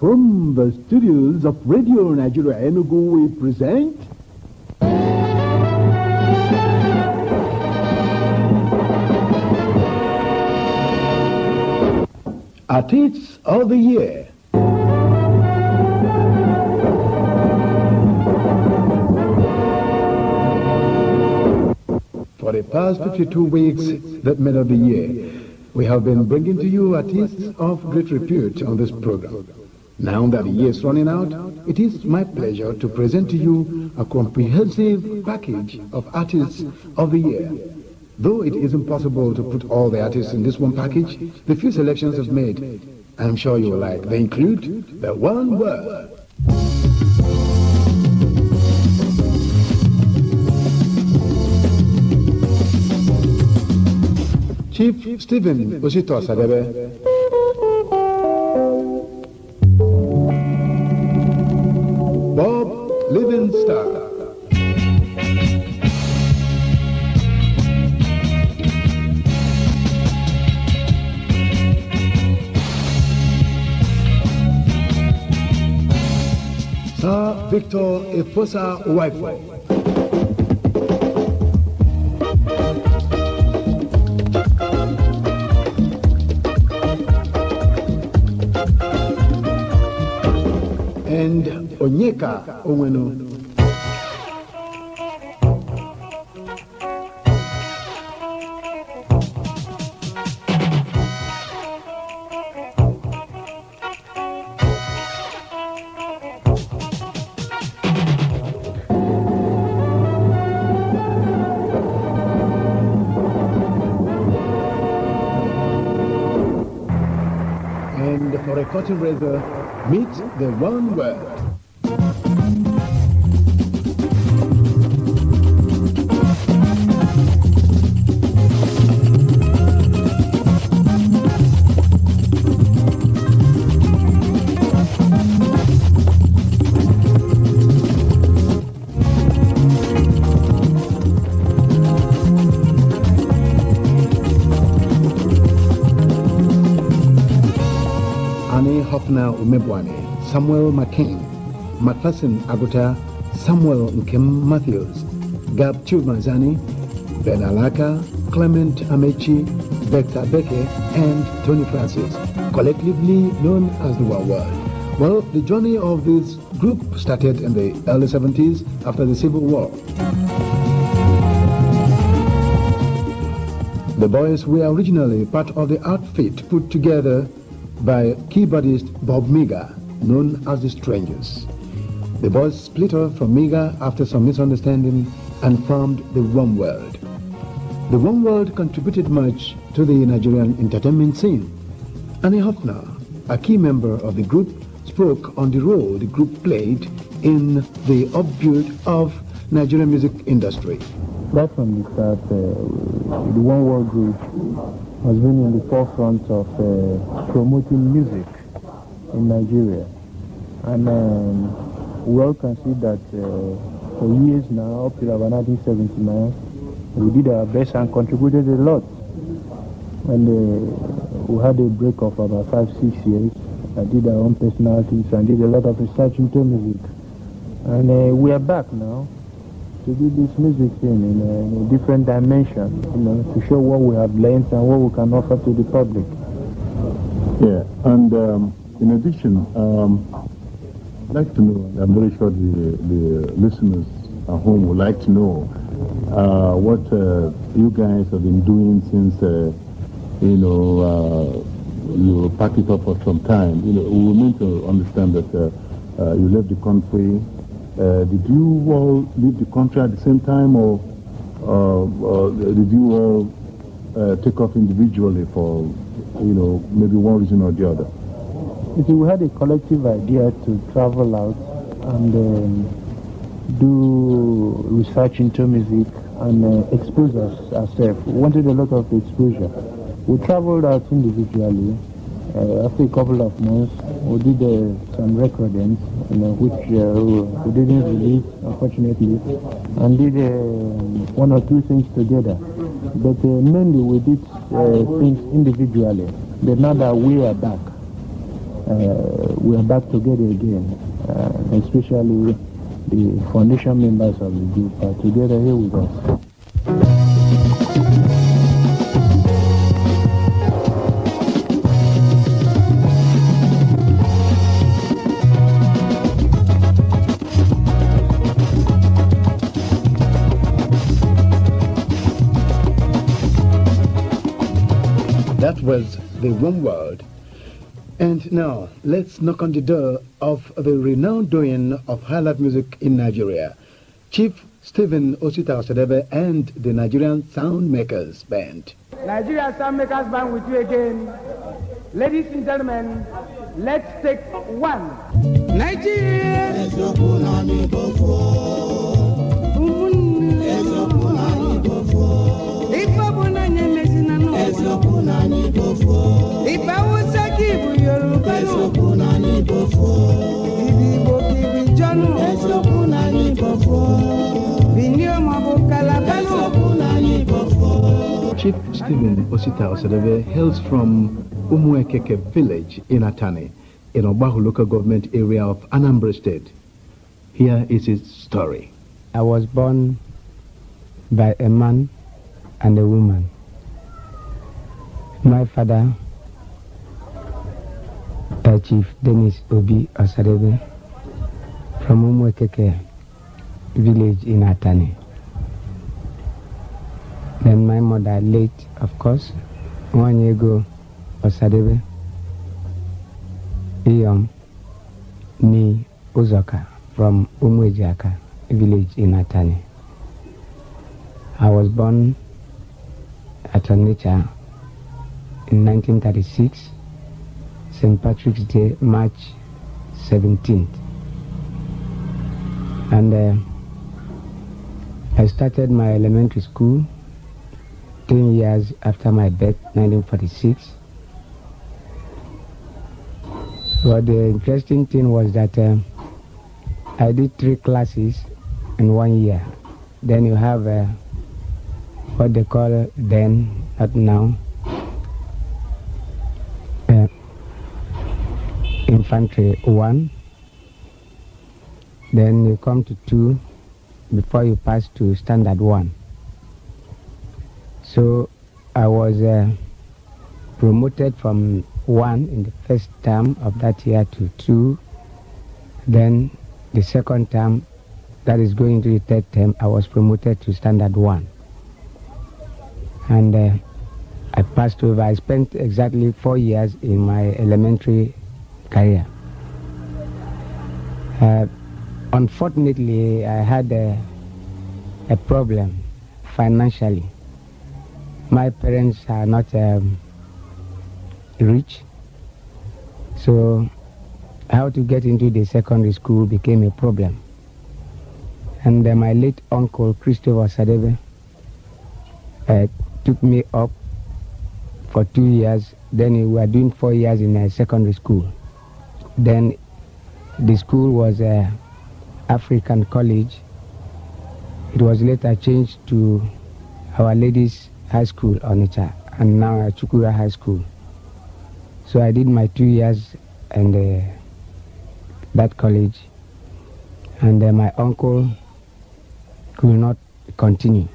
From the studios of Radio Nigeria Enugu, we present Artists of the Year. For the past 52 weeks that made up the year, we have been bringing to you artists of great repute on this program. Now that the year is running out, it is my pleasure to present to you a comprehensive package of artists of the year. Though it is impossible to put all the artists in this one package, the few selections I've made, I'm sure you will like. They include the one word. Chief Stephen Osita Osadebe, Bob Livingston, Sir Victor Efosa Wifo, and Onyeka Onwenu. And for a cutting razor, meet the one word. Hofna Umebwane, Samuel McCain, Macpherson Aguta, Samuel Nkem Matthews, Gab Chubmanzani, Ben Alaka, Clement Amechi, Becca Beke, and Tony Francis, collectively known as the One World. Well, the journey of this group started in the early 70s after the Civil War. The boys were originally part of the outfit put together by keyboardist Bob Miga, known as the Strangers. The boys split off from Miga after some misunderstanding and formed the One World. The One World contributed much to the Nigerian entertainment scene. Annie Hoffner, a key member of the group, spoke on the role the group played in the upbuild of Nigerian music industry. Right from the start, the One World Group has been in the forefront of promoting music in Nigeria. And we all can see that for years now, up till about 1979, we did our best and contributed a lot. And we had a break of about 5-6 years. I did our own personalities and did a lot of research into music. And we are back now to do this music thing in a different dimension, to show what we have learned and what we can offer to the public. Yeah, and in addition, I'd like to know, I'm very sure the listeners at home would like to know what you guys have been doing since, you packed it up for some time. We were meant to understand that you left the country. Did you all leave the country at the same time, or did you all take off individually for, maybe one reason or the other? We had a collective idea to travel out and do research into music and expose ourselves. We wanted a lot of exposure. We traveled out individually. After a couple of months, we did some recordings, which we didn't release, unfortunately, and did one or two things together. But mainly we did things individually. But now that we are back, we are back together again, especially the foundation members of the group are together here with us. That was the One World. And now, let's knock on the door of the renowned doyen of high life music in Nigeria, Chief Stephen Osita Osadebe and the Nigerian Soundmakers Band. Nigerian Soundmakers Band with you again. Ladies and gentlemen, let's take one. Nigeria! Chief Stephen Osita Osadebe hails from Umuekeke village in Atani, in Obahu local government area of Anambra State. Here is his story. I was born by a man and a woman. My father, Chief Dennis Obi Osadebe, from Umuekeke village in Atani. Then my mother, late, of course, 1 year ago, Osadebe, Iyom, Ni Uzoka, from Umuejiaka village in Atani. I was born at Onitsha in 1936, St. Patrick's Day, March 17th. And I started my elementary school 10 years after my birth, 1946. But the interesting thing was that I did 3 classes in 1 year. Then you have what they call then, not now, infantry 1. Then you come to 2 before you pass to standard 1. So I was promoted from 1 in the first term of that year to 2. Then the second term, that is going to the third term, I was promoted to standard 1. And I passed over. I spent exactly 4 years in my elementary career. Unfortunately, I had a problem financially. My parents are not rich, so how to get into the secondary school became a problem. And my late uncle, Christopher Osadebe, took me up for 2 years. Then we were doing 4 years in a secondary school. Then the school was African College. It was later changed to Our Ladies High School, Onitsha, and now Ikechukwu High School. So I did my 2 years in that college, and my uncle could not continue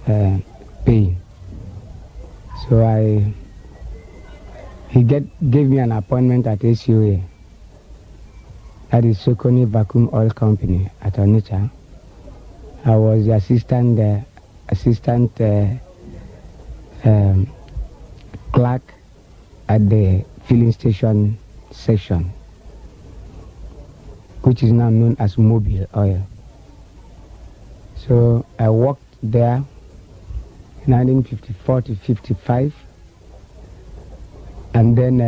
paying. So he gave me an appointment at SUA, that is Sokoni Vacuum Oil Company at Onitsha. I was the assistant clerk at the filling station section, which is now known as Mobile Oil. So I worked there 1954 to 55, and then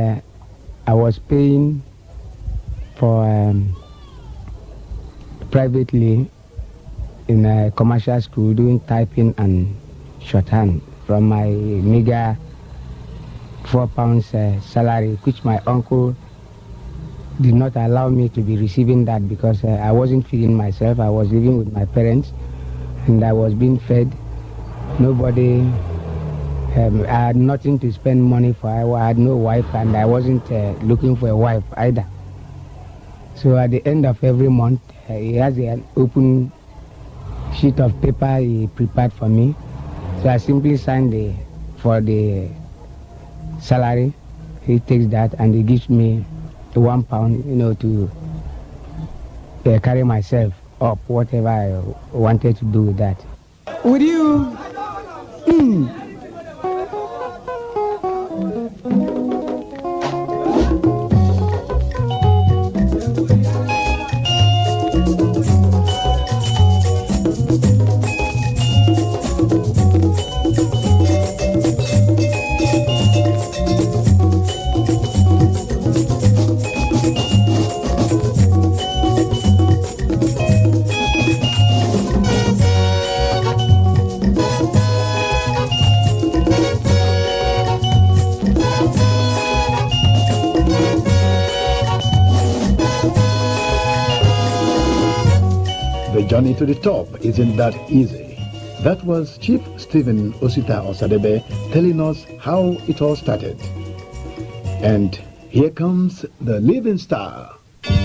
I was paying for privately in a commercial school, doing typing and shorthand from my meager £4 salary, which my uncle did not allow me to be receiving that because I wasn't feeding myself. I was living with my parents and I was being fed. Nobody I had nothing to spend money for. I had no wife, and I wasn't looking for a wife either. So at the end of every month, he has an open sheet of paper he prepared for me. So I simply signed for the salary. He takes that and he gives me £1, to carry myself up, whatever I wanted to do with that. Would you? The journey to the top isn't that easy. That was Chief Stephen Osita Osadebe telling us how it all started. And here comes the living star. Here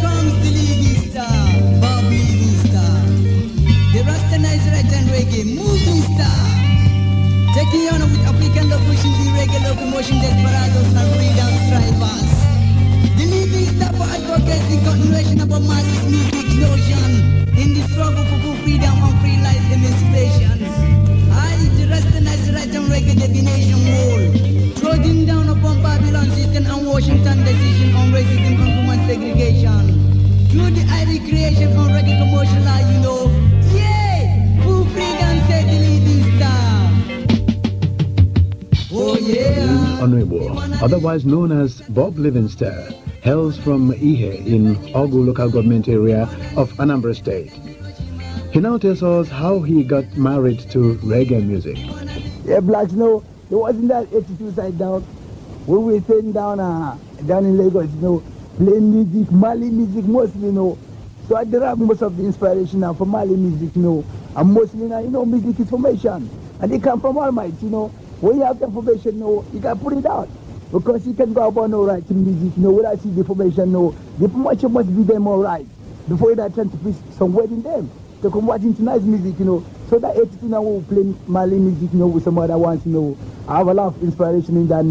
comes the living star, Bob Living Star, the Rastanized right and reggae moving star, taking on with African locution, the reggae locomotion, desperados and freedom strivers. The living star for advocacy, continuation of a man's music notion in the struggle for full freedom and free life emancipation. I, the Rastanized right and reggae divination wall, trodden down upon Babylon system and Washington decision on racism and human segregation. Through the ID creation on reggae commercial, yeah, full freedom, said the living star. Oh yeah. Honorable, otherwise known as Bob Livingston, hails from Ihe in Ogu local government area of Anambra State. He now tells us how he got married to reggae music. Yeah, blacks, it wasn't that 82 side down. We were sitting down in Lagos, playing music, Mali music mostly, So I derive most of the inspiration now from Mali music, and mostly now, music is formation. And it comes from Almighty, When you have the formation, you can put it out. Because you can go about writing music, without see the formation, the promotion must be them all right. Before you trying to put some word in them. To come watching tonight's music, So that 82 now we play Mali music, with some other ones, I have a lot of inspiration in that,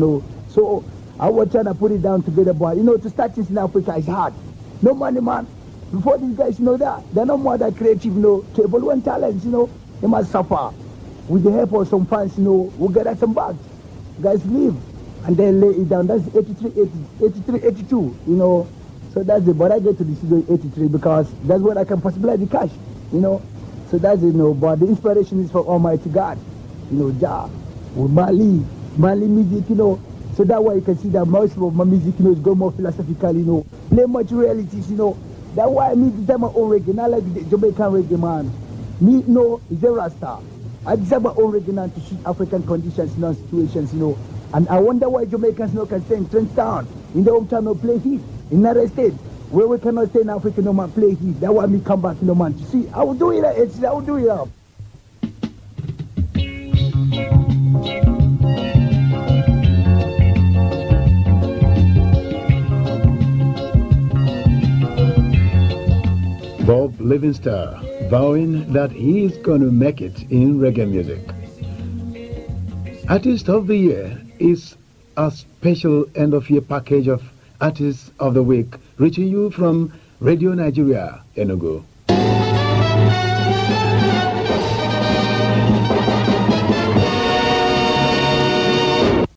So I was trying to put it down together, but, to start things in Africa is hard. No money, man. Before these guys know that, they're no more that creative, to evaluate talents, they must suffer. With the help of some fans, we'll get at some bags. Guys leave. And then lay it down. That's 83, 82, So that's it. But I get to the studio 83 because that's when I can possibly have the cash, So that's it, But the inspiration is from Almighty God, Jah, with Mali music, So that way you can see that most of my music, is go more philosophical, play much realities, That's why I need to tell my own reggae, not like the Jamaican reggae, man. Me, is a Rasta. I deserve my own reggae now to shoot African conditions, situations, And I wonder why Jamaicans can stay in Trenchtown, in the hometown, play heat. In another state, where we cannot stay in Africa, man, play heat. That's why me come back, man. To see, I will do it, I will do it up. Bob Livingston, vowing that he is going to make it in reggae music. Artist of the Year is a special end-of-year package of Artists of the Week, reaching you from Radio Nigeria, Enugu.